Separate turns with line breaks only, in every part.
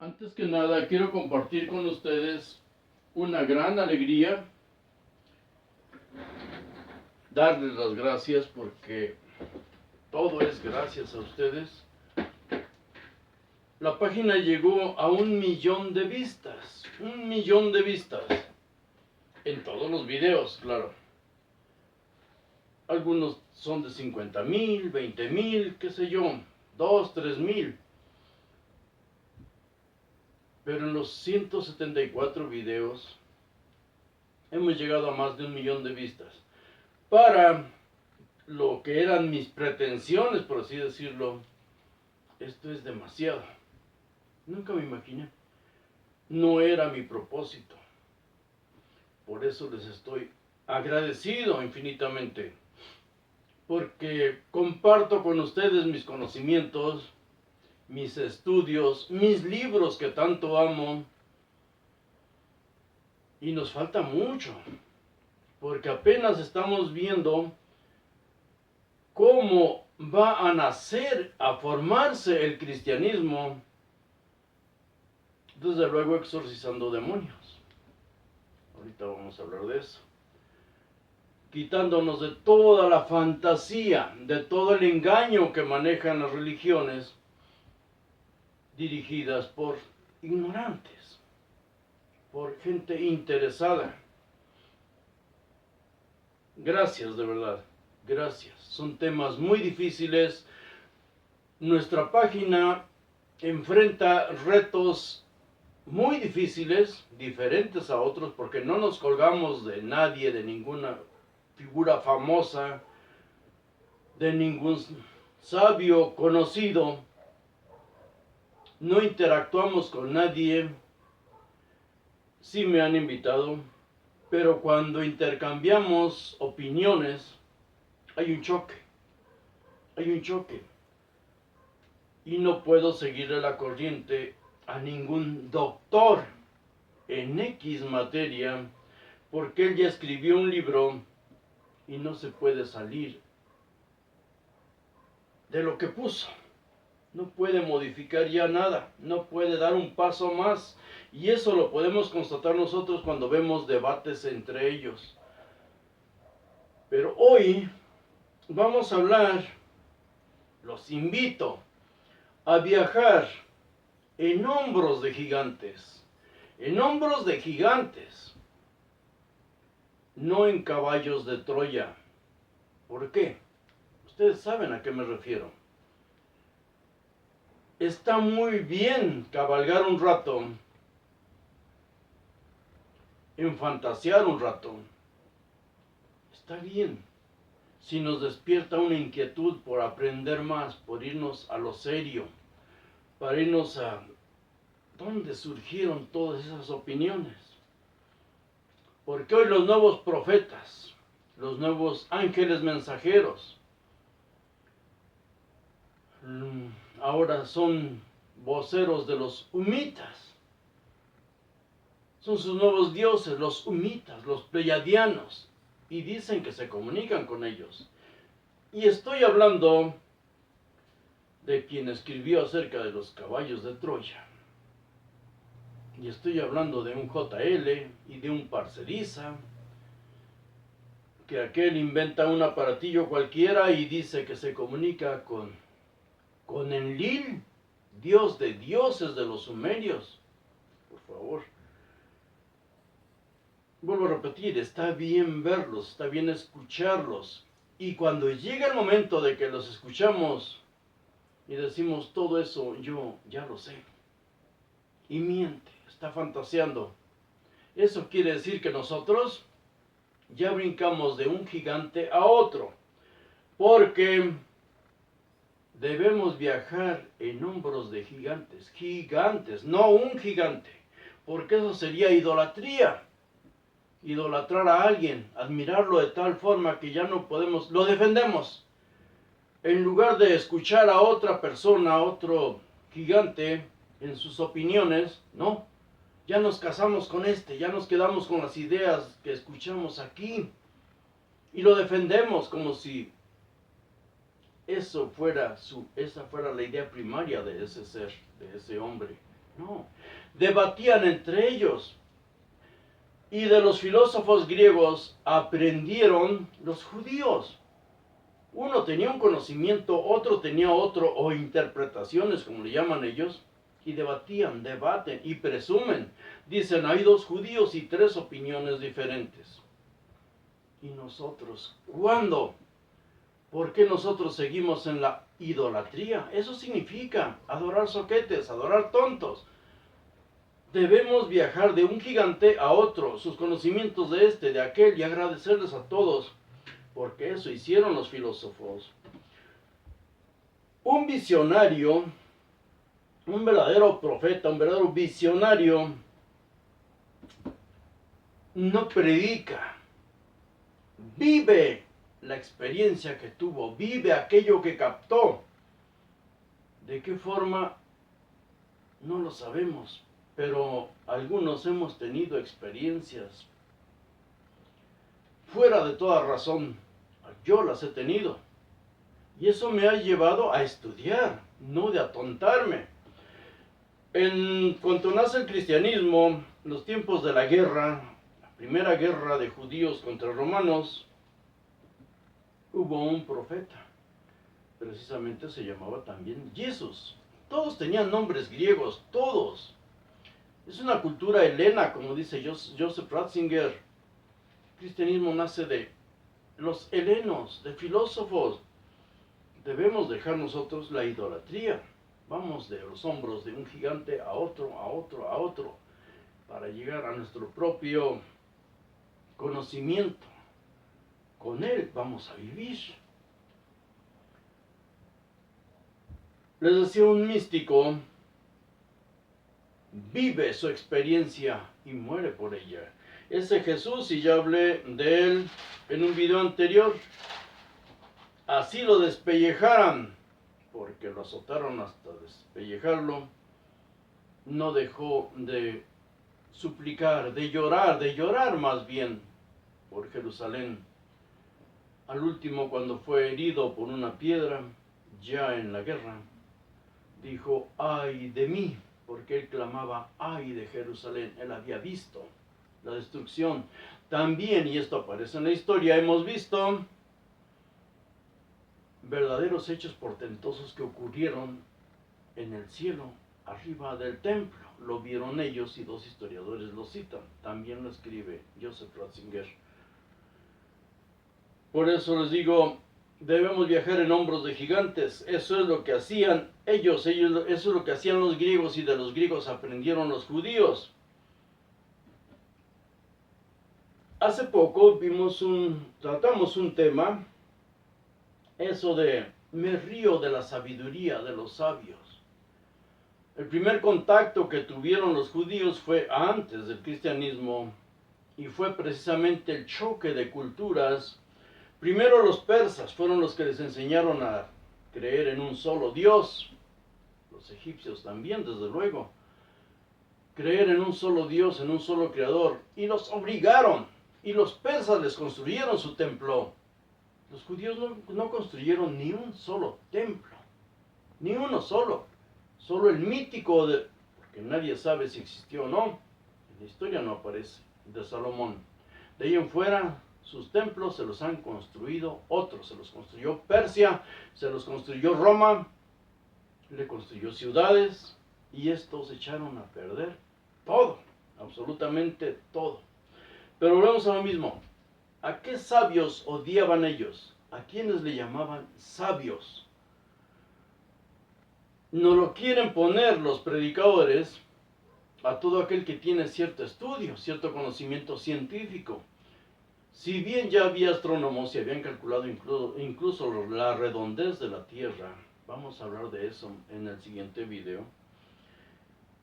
Antes que nada, quiero compartir con ustedes una gran alegría, darles las gracias porque todo es gracias a ustedes. La página llegó a 1 millón de vistas, 1 millón de vistas, en todos los videos, claro. Algunos son de 50,000, 20,000, qué sé yo, 2, 3,000. Pero en los 174 videos hemos llegado a más de 1 millón de vistas. Para lo que eran mis pretensiones, por así decirlo, esto es demasiado. Nunca me imaginé. No era mi propósito. Por eso les estoy agradecido infinitamente. Porque comparto con ustedes mis conocimientos, mis estudios, mis libros que tanto amo. Y nos falta mucho. Porque apenas estamos viendo cómo va a nacer, a formarse el cristianismo, desde luego exorcizando demonios. Ahorita vamos a hablar de eso. Quitándonos de toda la fantasía, de todo el engaño que manejan las religiones dirigidas por ignorantes, por gente interesada. Gracias, de verdad. Gracias. Son temas muy difíciles. Nuestra página enfrenta retos muy difíciles, diferentes a otros, porque no nos colgamos de nadie, de ninguna figura famosa, de ningún sabio conocido. No interactuamos con nadie. Sí me han invitado, pero cuando intercambiamos opiniones, hay un choque. Hay un choque. Y no puedo seguirle la corriente a ningún doctor en X materia, porque él ya escribió un libro y no se puede salir de lo que puso. No puede modificar ya nada, no puede dar un paso más. Y eso lo podemos constatar nosotros cuando vemos debates entre ellos. Pero hoy vamos a hablar, los invito a viajar en hombros de gigantes. En hombros de gigantes. No en caballos de Troya. ¿Por qué? Ustedes saben a qué me refiero. Está muy bien cabalgar un rato, en fantasear un rato. Está bien. Si nos despierta una inquietud por aprender más, por irnos a lo serio, para irnos a dónde surgieron todas esas opiniones. Porque hoy los nuevos profetas, los nuevos ángeles mensajeros, ahora son voceros de los humitas. Son sus nuevos dioses, los humitas, los pleiadianos. Y dicen que se comunican con ellos. Y estoy hablando de quien escribió acerca de los caballos de Troya. Y estoy hablando de un JL y de un Parceriza, que aquel inventa un aparatillo cualquiera y dice que se comunica con Enlil, dios de dioses de los sumerios. Por favor. Vuelvo a repetir, está bien verlos, está bien escucharlos. Y cuando llega el momento de que los escuchamos y decimos todo eso, yo ya lo sé. Y miente, está fantaseando. Eso quiere decir que nosotros ya brincamos de un gigante a otro. Porque debemos viajar en hombros de gigantes. Gigantes, no un gigante. Porque eso sería idolatría. Idolatrar a alguien, admirarlo de tal forma que ya no podemos, lo defendemos. En lugar de escuchar a otra persona, a otro gigante, en sus opiniones, no. Ya nos casamos con este, ya nos quedamos con las ideas que escuchamos aquí. Y lo defendemos como si esa fuera la idea primaria de ese ser, de ese hombre. No, debatían entre ellos. Y de los filósofos griegos aprendieron los judíos. Uno tenía un conocimiento, otro tenía otro, o interpretaciones, como le llaman ellos, y debatían, debaten y presumen. Dicen, hay 2 judíos y 3 opiniones diferentes. ¿Y nosotros? ¿Cuándo? ¿Por qué nosotros seguimos en la idolatría? Eso significa adorar soquetes, adorar tontos. Debemos viajar de un gigante a otro, sus conocimientos de este, de aquel, y agradecerles a todos, porque eso hicieron los filósofos. Un visionario, un verdadero profeta, un verdadero visionario, no predica, vive la experiencia que tuvo, vive aquello que captó. ¿De qué forma? No lo sabemos, pero algunos hemos tenido experiencias fuera de toda razón. Yo las he tenido. Y eso me ha llevado a estudiar, no de atontarme. En cuanto nace el cristianismo, los tiempos de la guerra, la primera guerra de judíos contra romanos, hubo un profeta. Precisamente se llamaba también Jesús. Todos tenían nombres griegos, todos. Es una cultura helena, como dice Joseph Ratzinger. El cristianismo nace de los helenos, de filósofos. Debemos dejar nosotros la idolatría. Vamos de los hombros de un gigante a otro, a otro, a otro, para llegar a nuestro propio conocimiento. Con él vamos a vivir. Les decía, un místico vive su experiencia y muere por ella. Ese Jesús, y ya hablé de él en un video anterior, así lo despellejaran, porque lo azotaron hasta despellejarlo, no dejó de suplicar, de llorar más bien por Jerusalén. Al último, cuando fue herido por una piedra, ya en la guerra, dijo, ay de mí, porque él clamaba, ay de Jerusalén. Él había visto la destrucción. También, y esto aparece en la historia, hemos visto verdaderos hechos portentosos que ocurrieron en el cielo, arriba del templo. Lo vieron ellos y 2 historiadores lo citan. También lo escribe Joseph Ratzinger. Por eso les digo, debemos viajar en hombros de gigantes. Eso es lo que hacían ellos, eso es lo que hacían los griegos, y de los griegos aprendieron los judíos. Hace poco tratamos un tema, eso de me río de la sabiduría de los sabios. El primer contacto que tuvieron los judíos fue antes del cristianismo, y fue precisamente el choque de culturas. Primero los persas fueron los que les enseñaron a creer en un solo Dios. Los egipcios también, desde luego. Creer en un solo Dios, en un solo Creador. Y los obligaron. Y los persas les construyeron su templo. Los judíos no construyeron ni un solo templo. Ni uno solo. Solo el mítico, porque nadie sabe si existió o no. En la historia no aparece, de Salomón. De ahí en fuera, sus templos se los han construido otros. Se los construyó Persia, se los construyó Roma, le construyó ciudades, y estos echaron a perder todo, absolutamente todo. Pero volvemos a lo mismo. ¿A qué sabios odiaban ellos? ¿A quiénes le llamaban sabios? No lo quieren poner los predicadores a todo aquel que tiene cierto estudio, cierto conocimiento científico. Si bien ya había astrónomos y habían calculado incluso la redondez de la Tierra, vamos a hablar de eso en el siguiente video,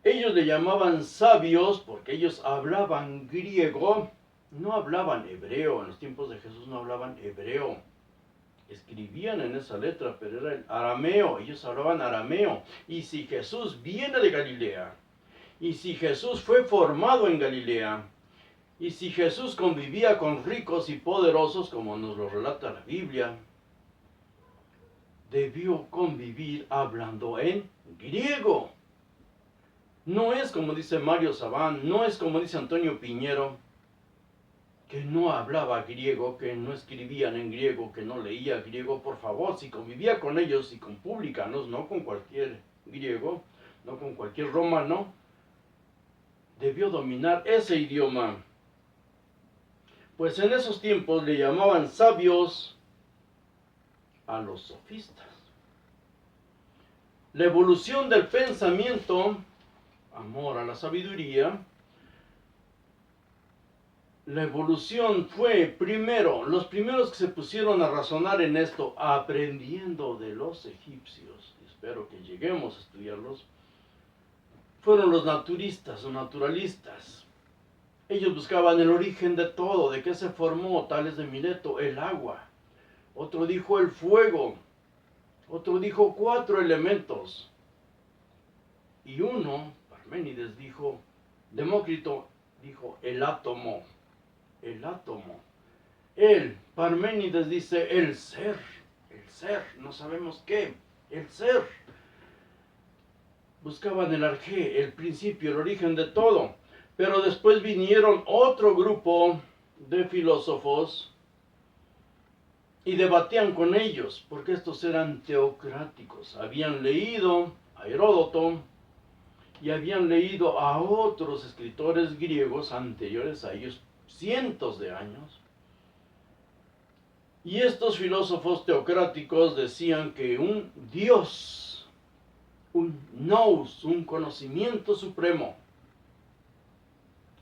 ellos le llamaban sabios porque ellos hablaban griego, no hablaban hebreo. En los tiempos de Jesús no hablaban hebreo. Escribían en esa letra, pero era el arameo. Ellos hablaban arameo. Y si Jesús viene de Galilea, y si Jesús fue formado en Galilea, y si Jesús convivía con ricos y poderosos, como nos lo relata la Biblia, debió convivir hablando en griego. No es como dice Mario Sabán, no es como dice Antonio Piñero, que no hablaba griego, que no escribían en griego, que no leía griego. Por favor, si convivía con ellos y con publicanos, no con cualquier griego, no con cualquier romano, debió dominar ese idioma. Pues en esos tiempos le llamaban sabios a los sofistas. La evolución del pensamiento, amor a la sabiduría, la evolución fue primero, los primeros que se pusieron a razonar en esto, aprendiendo de los egipcios, espero que lleguemos a estudiarlos, fueron los naturistas o naturalistas. Ellos buscaban el origen de todo, de qué se formó, Tales de Mileto, el agua. Otro dijo el fuego. Otro dijo 4 elementos. Y uno, Parménides dijo, Demócrito dijo el átomo. El átomo. Él, Parménides dice el ser, no sabemos qué, el ser. Buscaban el arjé, el principio, el origen de todo. Pero después vinieron otro grupo de filósofos y debatían con ellos, porque estos eran teocráticos. Habían leído a Heródoto y habían leído a otros escritores griegos anteriores a ellos, cientos de años. Y estos filósofos teocráticos decían que un Dios, un nous, un conocimiento supremo,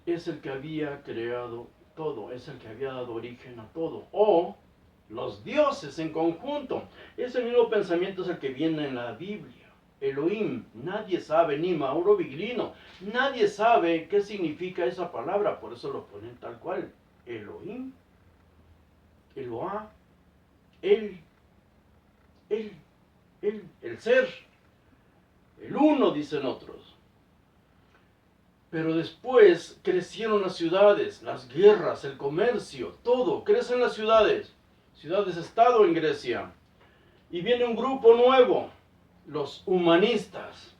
es el que había creado todo, es el que había dado origen a todo. O los dioses en conjunto. Ese mismo pensamiento es el que viene en la Biblia. Elohim, nadie sabe, ni Mauro Viglino, nadie sabe qué significa esa palabra, por eso lo ponen tal cual. Elohim, Eloah, el ser, el uno, dicen otros. Pero después crecieron las ciudades, las guerras, el comercio, todo, crecen las ciudades, ciudades-estado en Grecia. Y viene un grupo nuevo, los humanistas.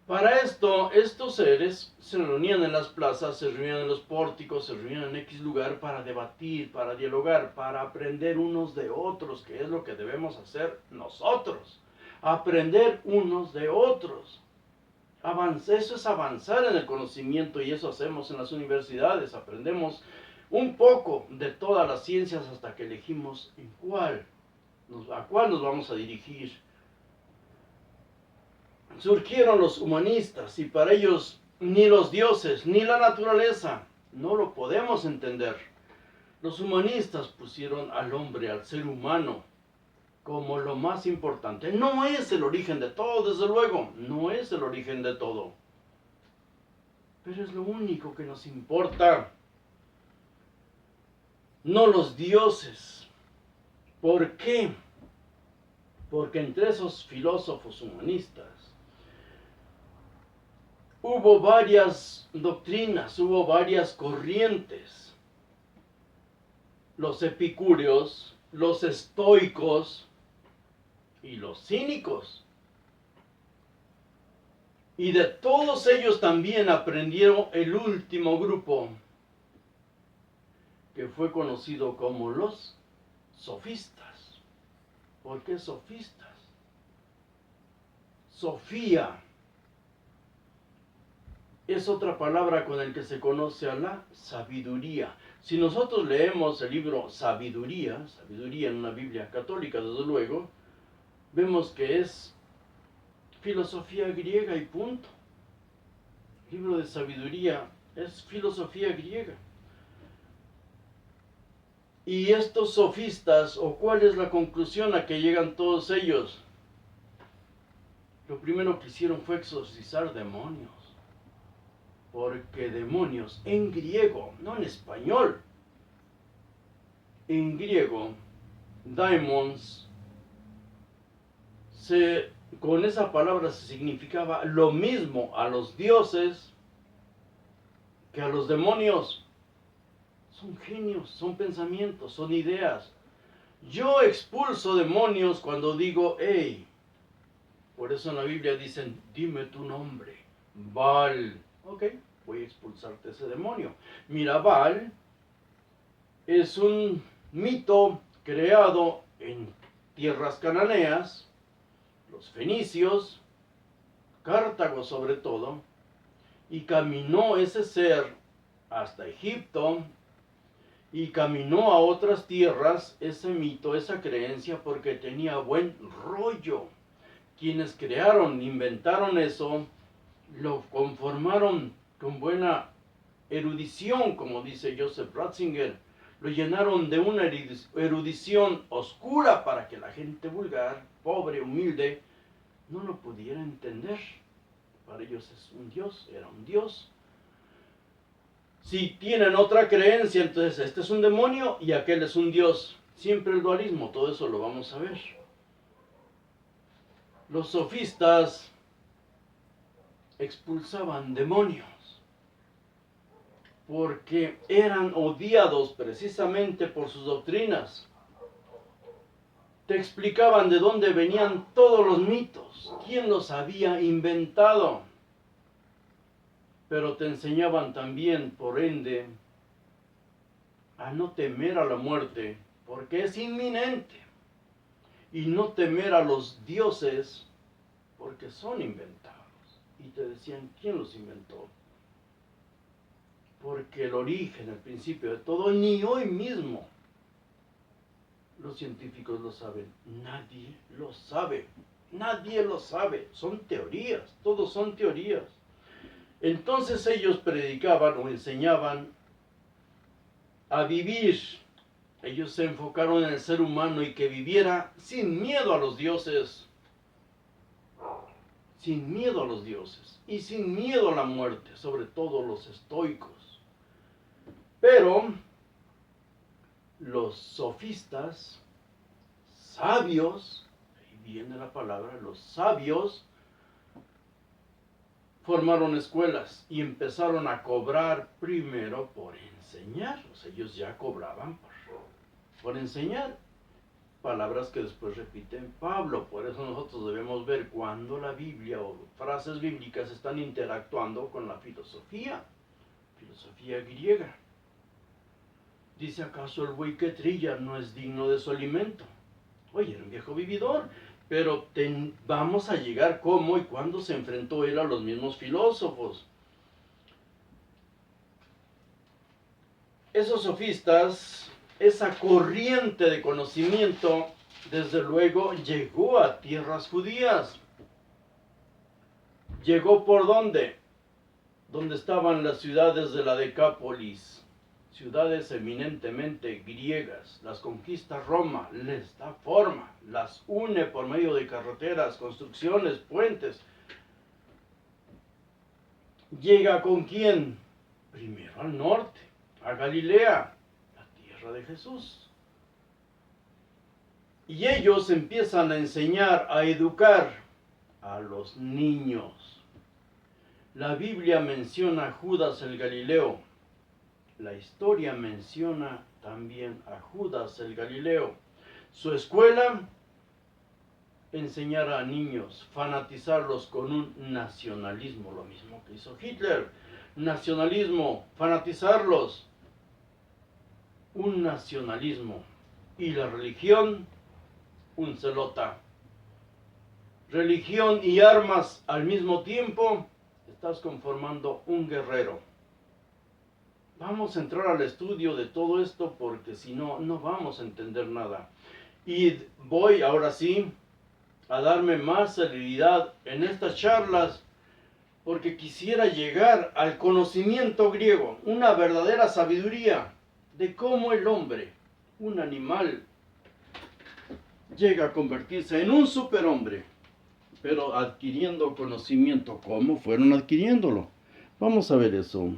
Para esto, estos seres se reunían en las plazas, se reunían en los pórticos, se reunían en X lugar para debatir, para dialogar, para aprender unos de otros, que es lo que debemos hacer nosotros. Aprender unos de otros. Eso es avanzar en el conocimiento y eso hacemos en las universidades. Aprendemos un poco de todas las ciencias hasta que elegimos a cuál nos vamos a dirigir. Surgieron los humanistas y para ellos ni los dioses ni la naturaleza no lo podemos entender. Los humanistas pusieron al hombre, al ser humano, como lo más importante. No es el origen de todo, desde luego, no es el origen de todo. Pero es lo único que nos importa. No los dioses. ¿Por qué? Porque entre esos filósofos humanistas hubo varias doctrinas, hubo varias corrientes. Los epicúreos, los estoicos y los cínicos. Y de todos ellos también aprendieron el último grupo, que fue conocido como los sofistas. ¿Por qué sofistas? Sofía es otra palabra con la que se conoce a la sabiduría. Si nosotros leemos el libro Sabiduría en una Biblia católica, desde luego, vemos que es filosofía griega y punto. El libro de sabiduría es filosofía griega. Y estos sofistas, ¿o cuál es la conclusión a que llegan todos ellos? Lo primero que hicieron fue exorcizar demonios. Porque demonios, en griego, no en español, en griego, daimons, con esa palabra se significaba lo mismo a los dioses que a los demonios. Son genios, son pensamientos, son ideas. Yo expulso demonios cuando digo, hey. Por eso en la Biblia dicen, dime tu nombre. Baal. Ok, voy a expulsarte ese demonio. Mira, Baal es un mito creado en tierras cananeas, los fenicios, Cartago sobre todo, y caminó ese ser hasta Egipto, y caminó a otras tierras ese mito, esa creencia, porque tenía buen rollo. Quienes crearon, inventaron eso, lo conformaron con buena erudición, como dice Joseph Ratzinger. Lo llenaron de una erudición oscura para que la gente vulgar, pobre, humilde, no lo pudiera entender. Para ellos es un dios, era un dios. Si tienen otra creencia, entonces este es un demonio y aquel es un dios. Siempre el dualismo, todo eso lo vamos a ver. Los sofistas expulsaban demonios porque eran odiados precisamente por sus doctrinas. Te explicaban de dónde venían todos los mitos, quién los había inventado. Pero te enseñaban también, por ende, a no temer a la muerte, porque es inminente. Y no temer a los dioses, porque son inventados. Y te decían, ¿quién los inventó? Porque el origen, el principio de todo, ni hoy mismo los científicos lo saben. Nadie lo sabe. Nadie lo sabe. Son teorías. Todos son teorías. Entonces ellos predicaban o enseñaban a vivir. Ellos se enfocaron en el ser humano y que viviera sin miedo a los dioses. Sin miedo a los dioses. Y sin miedo a la muerte. Sobre todo los estoicos. Pero los sofistas, sabios, ahí viene la palabra, los sabios, formaron escuelas y empezaron a cobrar primero por enseñar. O sea, ellos ya cobraban por enseñar. Palabras que después repite Pablo. Por eso nosotros debemos ver cuando la Biblia o frases bíblicas están interactuando con la filosofía griega. ¿Dice acaso el buey que trilla no es digno de su alimento? Oye, era un viejo vividor, pero vamos a llegar cómo y cuándo se enfrentó él a los mismos filósofos. Esos sofistas, esa corriente de conocimiento, desde luego llegó a tierras judías. ¿Llegó por dónde? Donde estaban las ciudades de la Decápolis. Ciudades eminentemente griegas, las conquista Roma, les da forma, las une por medio de carreteras, construcciones, puentes. ¿Llega con quién? Primero al norte, a Galilea, la tierra de Jesús. Y ellos empiezan a enseñar, a educar a los niños. La Biblia menciona a Judas el Galileo. La historia menciona también a Judas el Galileo. Su escuela, enseñar a niños, fanatizarlos con un nacionalismo, lo mismo que hizo Hitler. Nacionalismo, fanatizarlos, un nacionalismo. Y la religión, un celota. Religión y armas al mismo tiempo, estás conformando un guerrero. Vamos a entrar al estudio de todo esto porque si no, no vamos a entender nada. Y voy ahora sí a darme más celeridad en estas charlas porque quisiera llegar al conocimiento griego, una verdadera sabiduría de cómo el hombre, un animal, llega a convertirse en un superhombre, pero adquiriendo conocimiento. ¿Cómo fueron adquiriéndolo? Vamos a ver eso.